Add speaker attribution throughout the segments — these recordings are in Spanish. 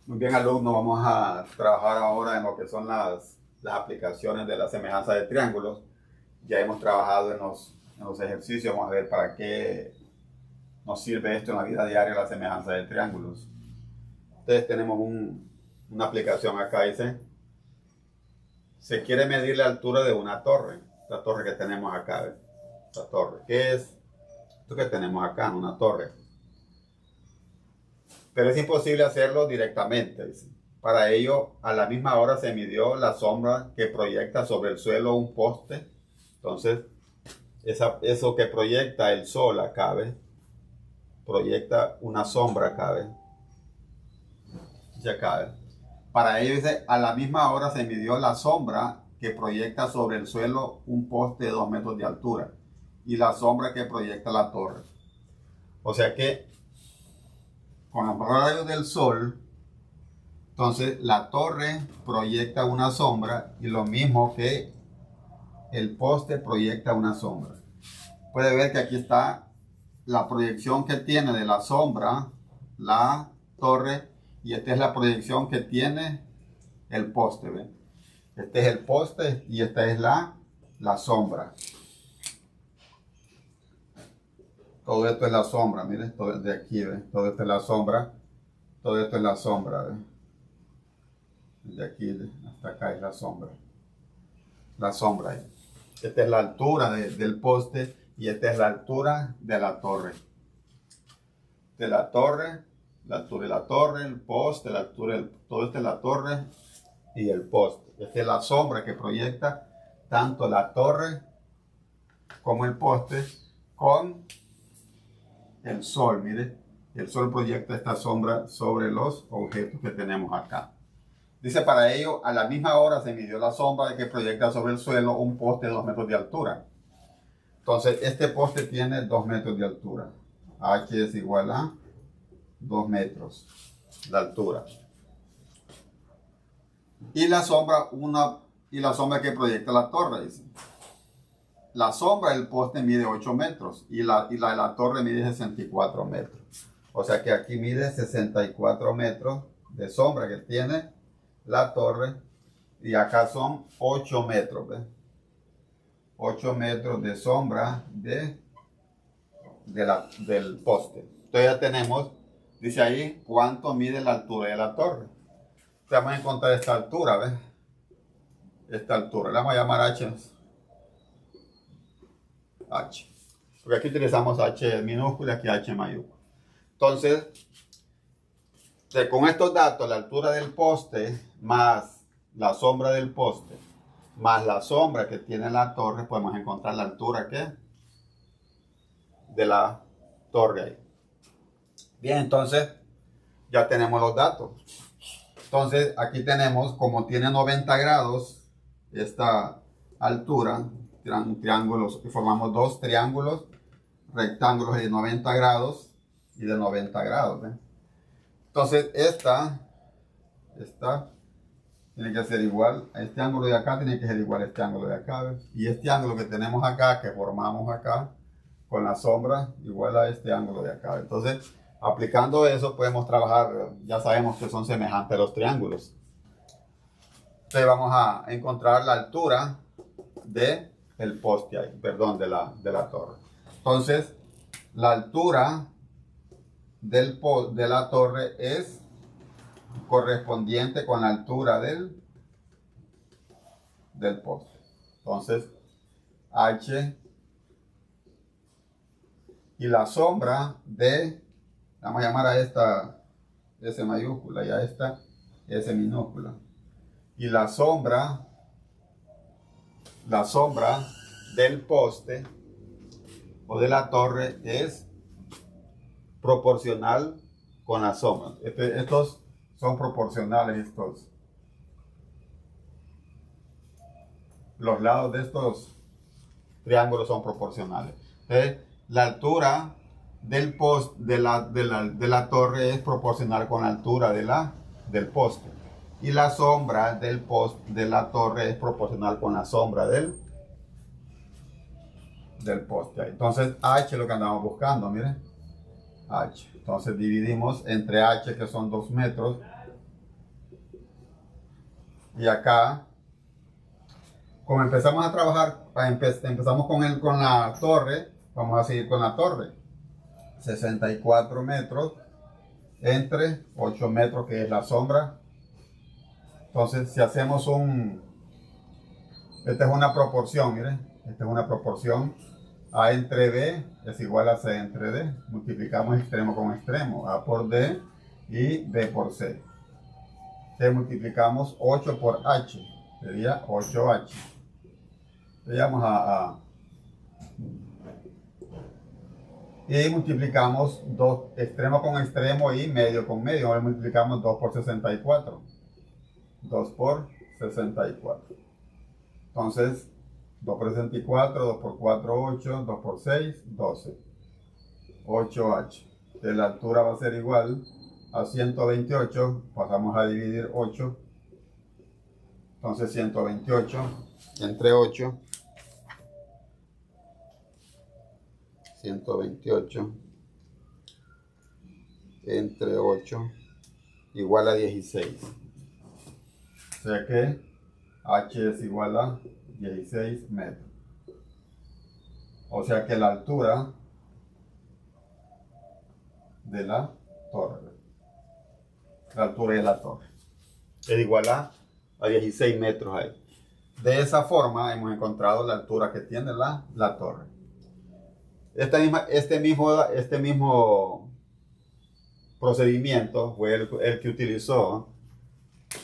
Speaker 1: Muy bien, alumnos, vamos a trabajar ahora en lo que son las aplicaciones de la semejanza de triángulos. Ya hemos trabajado en los ejercicios, vamos a ver para qué nos sirve esto en la vida diaria, la semejanza de triángulos. Entonces tenemos una aplicación acá, dice, se quiere medir la altura de una torre, la torre que tenemos acá, ¿ves? La torre, ¿qué es esto que tenemos acá? Una torre. Pero es imposible hacerlo directamente, dice. Para ello, a la misma hora se midió la sombra que proyecta sobre el suelo un poste. Entonces, eso que proyecta el sol acá, ¿ves? Proyecta una sombra acá, ¿ves? Ya acá, ¿ves? Para ello, dice, a la misma hora se midió la sombra que proyecta sobre el suelo un poste de 2 metros de altura y la sombra que proyecta la torre. O sea que con los rayos del sol, entonces la torre proyecta una sombra y lo mismo que el poste proyecta una sombra. Puede ver que aquí está la proyección que tiene de la sombra la torre y esta es la proyección que tiene el poste. ¿Ven? Este es el poste y esta es la sombra. Todo esto es la sombra, miren, todo de aquí, ¿ven? Todo esto es la sombra, todo esto es la sombra, ¿ven? De aquí hasta acá es la sombra. La sombra ahí. Esta es la altura del poste y esta es la altura de la torre. De la torre, la altura de la torre, el poste, la altura, todo esto es la torre y el poste. Esta es la sombra que proyecta tanto la torre como el poste con el sol. Mire, el sol proyecta esta sombra sobre los objetos que tenemos acá. Dice, para ello, a la misma hora se midió la sombra que proyecta sobre el suelo un poste de 2 metros de altura. Entonces, este poste tiene 2 metros de altura. H es igual a 2 metros de altura. Y la sombra, la sombra que proyecta la torre, dice. La sombra del poste mide 8 metros y la de la torre mide 64 metros. O sea que aquí mide 64 metros de sombra que tiene la torre y acá son 8 metros, ¿ves? 8 metros de sombra del poste. Entonces ya tenemos, dice ahí, cuánto mide la altura de la torre. Entonces vamos a encontrar esta altura, ¿ves? Esta altura, la vamos a llamar H. H. Porque aquí utilizamos H minúscula y aquí H mayúscula. Entonces, con estos datos, la altura del poste más la sombra del poste más la sombra que tiene la torre, podemos encontrar la altura de la torre ahí. Bien, entonces ya tenemos los datos. Entonces aquí tenemos, como tiene 90 grados esta altura, triángulos, formamos dos triángulos rectángulos de 90 grados y de 90 grados. ¿Ven? Entonces esta tiene que ser igual a este ángulo de acá, tiene que ser igual a este ángulo de acá. ¿Ves? Y este ángulo que tenemos acá, que formamos acá, con la sombra, igual a este ángulo de acá. Entonces, aplicando eso, podemos trabajar, ya sabemos que son semejantes los triángulos. Entonces vamos a encontrar la altura del poste ahí, perdón, de la torre. Entonces, la altura de la torre es correspondiente con la altura del poste. Entonces, H y la sombra vamos a llamar a esta S mayúscula y a esta S minúscula. Y la sombra del poste o de la torre es proporcional con la sombra. Estos son proporcionales, los lados de estos triángulos son proporcionales. Entonces, la altura del poste de la torre es proporcional con la altura del poste. Y la sombra del poste de la torre es proporcional con la sombra del poste. Entonces, H es lo que andamos buscando, miren. H. Entonces dividimos entre H, que son 2 metros, Y acá, como empezamos a trabajar, empezamos con la torre, vamos a seguir con la torre. 64 metros entre 8 metros, que es la sombra. Entonces, si hacemos esta es una proporción, miren, esta es una proporción. A entre B es igual a C entre D. Multiplicamos extremo con extremo. A por D y B por C. Entonces multiplicamos 8 por H. Sería 8H. Vamos y multiplicamos 2 extremo con extremo y medio con medio. Ahora multiplicamos 2 por 64. 2 por 64. Entonces, 2 por 64, 2 por 4, 8, 2 por 6, 12. 8H. De la altura va a ser igual a 128. Pasamos a dividir 8. Entonces 128 entre 8. 128 entre 8 igual a 16. O sea que H es igual a 16 metros. O sea que la altura de la torre, es igual a 16 metros ahí. De esa forma hemos encontrado la altura que tiene la torre. Este mismo procedimiento fue el que utilizó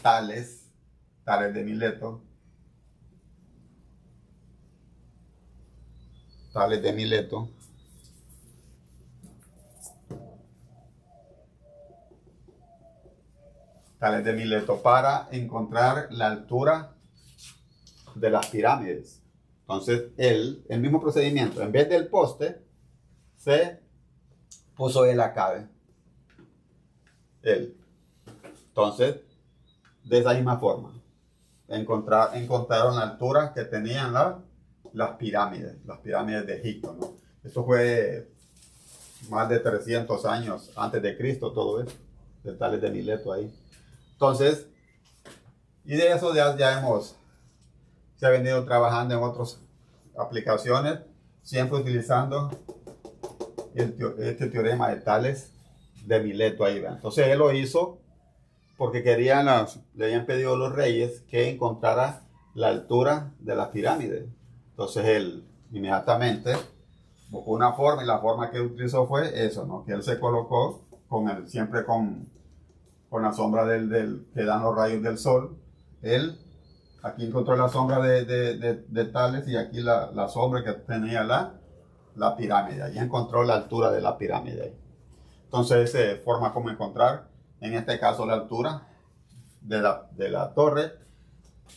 Speaker 1: Tales de Mileto. Tales de Mileto. Tales de Mileto para encontrar la altura de las pirámides. Entonces, el mismo procedimiento, en vez del poste, se puso él acá. Entonces, de esa misma forma, encontraron la altura que tenían las pirámides de Egipto, ¿no? Esto fue más de 300 años antes de Cristo, todo eso, de Tales de Mileto ahí. Entonces, y de eso se ha venido trabajando en otras aplicaciones, siempre utilizando este teorema de Tales de Mileto ahí, ¿verdad? Entonces él lo hizo porque le habían pedido a los reyes que encontrara la altura de las pirámides. Entonces él inmediatamente buscó una forma, y la forma que utilizó fue eso, ¿no? Que él se colocó siempre con la sombra que dan los rayos del sol. Él aquí encontró la sombra de Tales, y aquí la sombra que tenía la pirámide. Ahí encontró la altura de la pirámide. Entonces esa es forma como encontrar, en este caso, la altura de la torre.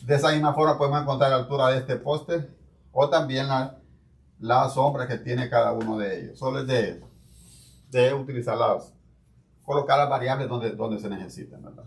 Speaker 1: De esa misma forma podemos encontrar la altura de este poste, o también la sombra que tiene cada uno de ellos. Solo es de utilizar colocar las variables donde se necesitan, ¿verdad?